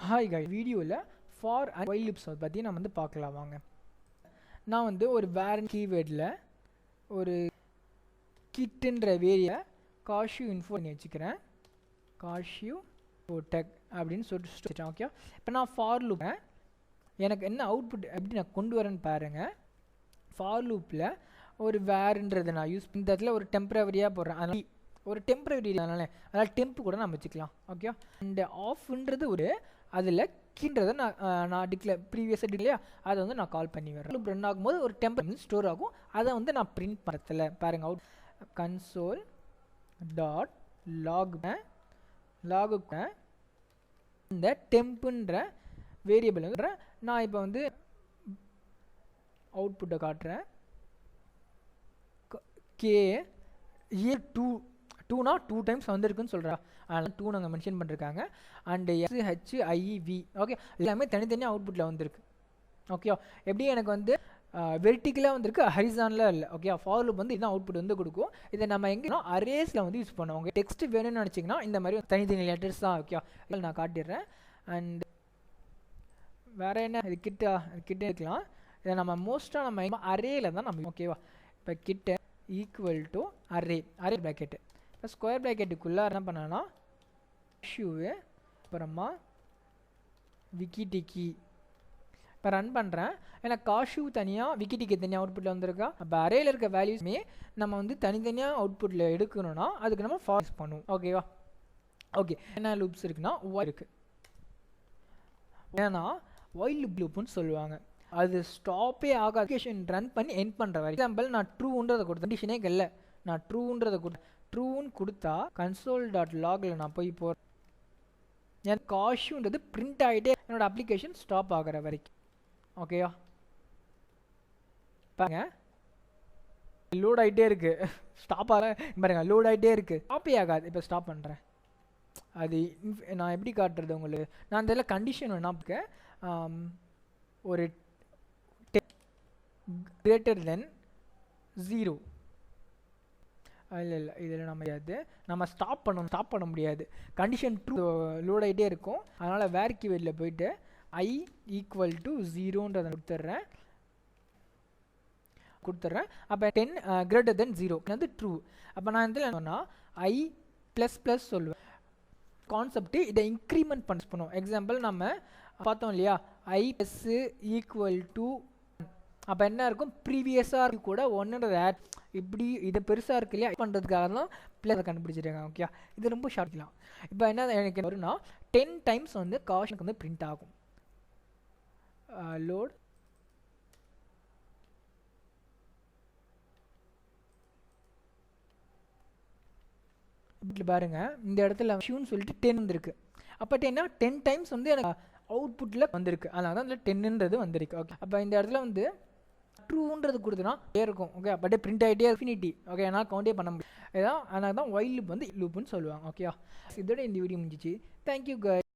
Hi காய், வீடியோவில் for and while loops பற்றி நம்ம வந்து பார்க்கலாம் வாங்க. நான் வந்து ஒரு வேர் கீவேர்டில் ஒரு கிட்டுன்ற வேரியை காஷ்யூ இன்ஃபோ பண்ணி வச்சுக்கிறேன். காஷ்யூ டெக் அப்படின்னு சொல்லிட்டு வச்சுட்டேன். ஓகே, இப்போ நான் ஃபார் லூப்பேன், எனக்கு என்ன அவுட்புட் எப்படி நான் கொண்டு வரேன்னு பாருங்கள். ஃபார் லூப்பில் ஒரு வேர்ன்றதை நான் யூஸ் இந்த இடத்துல ஒரு டெம்பரவரியாக போடுறேன். அதனால் ஒரு டெம்பரவரி அதனால் டெம்ப் கூட நம்ம வச்சுக்கலாம். ஓகே, அண்ட் ஆஃப்ன்றது ஒரு அதில் கீன்றதை நான் ப்ரீவியஸாக டிக்ளையா அதை வந்து நான் கால் பண்ணி வரேன். லூப் ரன் ஆகும்போது ஒரு டெம்பர் ஸ்டோர் ஆகும், அதை வந்து நான் பிரிண்ட் பண்ணல. பாருங்கள், அவுட் கன்சோல் டாட் லாகுக்கு இந்த டெம்புன்ற வேரியபிள் நான் இப்போ வந்து அவுட்புட்டை காட்டுறேன். கே இயர் 2னா 2 டைம்ஸ் வந்திருக்குன்னு சொல்கிறா, அதனால் 2 நாங்கள் மென்ஷன் பண்ணிருக்காங்க. அண்டு SHIV ஓகே, எல்லாமே தனித்தனியாக அவுட்புட்டில் வந்திருக்கு. ஓகே, எப்படி எனக்கு வந்து வெர்டிக்கலாக வந்திருக்கு, ஹரிசானலாக இல்லை. ஓகே, ஃபார் லூப் வந்து இதுதான் அவுட்புட் வந்து கொடுக்கும். இதை நம்ம எங்கன்னா அரேஸில் வந்து யூஸ் பண்ணுவோம். உங்கள் டெக்ஸ்ட் வேணும்னு நினச்சிங்கன்னா இந்த மாதிரி தனித்தனி லெட்டர்ஸ் தான். ஓகே, இதில் நான் காட்டிடுறேன். அண்ட் வேறு என்ன, இது கிட்ட இருக்கலாம். இதை நம்ம மோஸ்ட்டாக நம்ம அரேயில் தான் நம்ம. ஓகேவா, இப்போ கிட்ட ஈக்குவல் டு அரே ப்ராக்கெட்டு. இப்போ ஸ்கொயர் ப்ராக்கெட்டுக்குள்ளே என்ன பண்ணனா ஷூவு, அப்புறமா விக்கிடிக்கி. இப்போ ரன் பண்ணுறேன், ஏன்னா காஷூ தனியாக விக்கிடிக்கி தனியாக அவுட்புட்டில் வந்திருக்கா. அப்போ அரேயில் இருக்க வேல்யூஸ்மே நம்ம வந்து தனித்தனியாக அவுட்புட்டில் எடுக்கணும்னா அதுக்கு நம்ம ஃபார் யூஸ் பண்ணுவோம். ஓகேவா, ஓகே, என்ன லூப்ஸ் இருக்குன்னா ஒய் இருக்குது. ஏன்னா ஒய் லூப்னு சொல்லுவாங்க, அது ஸ்டாப்பே ஆகாது. அப்ளிகேஷன் ரன் பண்ணி எண்ட் பண்ணுற வரை. எக்ஸாம்பிள், நான் ட்ரூன்றதை கொடுத்தேன், கண்டிஷனே இல்லை, நான் ட்ரூன்றதை ட்ரூன்னு கொடுத்தா கன்சோல் டாட் லாகில் நான் போய் போகிறேன். என் காஷ்யூன்றது பிரிண்ட் ஆகிட்டே என்னோடய அப்ளிகேஷன் ஸ்டாப் ஆகிற வரைக்கும். ஓகேவா, பாருங்க லோட் ஆகிட்டே இருக்குது, ஸ்டாப் ஆக பாருங்க, லோட் ஆகிட்டே இருக்குது, ஸ்டாப்பே ஆகாது. இப்போ ஸ்டாப் பண்ணுறேன், அது நான் எப்படி காட்டுறது உங்களுக்கு. நான் இதில் கண்டிஷன் வேணா ஒரு greater than 0 இல்லை இதில் நம்ம ஸ்டாப் பண்ண முடியாது. கண்டிஷன் ட்ரூ லோட் ஆகிட்டே இருக்கும். அதனால் வேர் கீவேர்டில் போயிட்டு I ஈக்குவல் டு 0ன்றதை கொடுத்துட்றேன். அப்போ 10 greater than 0 வந்து ட்ரூ. அப்போ நான் இதில் என்னன்னா I ++ சொல்லுவேன். கான்செப்ட் இதை இன்க்ரிமெண்ட் பண்ணுவோம். எக்ஸாம்பிள் நம்ம பார்த்தோம் இல்லையா, I ஈக்குவல் டு, அப்போ என்ன இருக்கும், ப்ரீவியஸாக கூட 1 ஆட், இப்படி இது பெருசாக இருக்கு இல்லையா, பண்ணுறதுக்காக தான் ப்ளஸ் கண்டுபிடிச்சிருக்காங்க. ஓகே, இது ரொம்ப ஷார்ட்லாம். இப்போ என்ன எனக்கு வரும்னா 10 டைம்ஸ் வந்து காஷனுக்கு வந்து பிரிண்ட் ஆகும். லோட் இப்படி பாருங்க, இந்த இடத்துல ஷூன்னு சொல்லிட்டு 10 வந்துருக்கு. அப்போ 10 டைம்ஸ் வந்து எனக்கு அவுட்புட்டில் வந்திருக்கு, அதனால தான் இதில் 10ன்றது வந்திருக்கு. ஓகே, அப்போ இந்த இடத்துல வந்து ட்ரூன்றது கொடுத்தனா இருக்கும். ஓகே, பட் பிரிண்ட் ஆகிட்டே இன்ஃபினிட்டி. ஓகே, ஆனால் கவுண்டே பண்ண முடியும். இதான் அதனால தான் ஒயில் லூப் வந்து லூப்னு சொல்லுவாங்க. ஓகே, இதோட இந்த வீடியோ முடிஞ்சிச்சு. Thank you guys.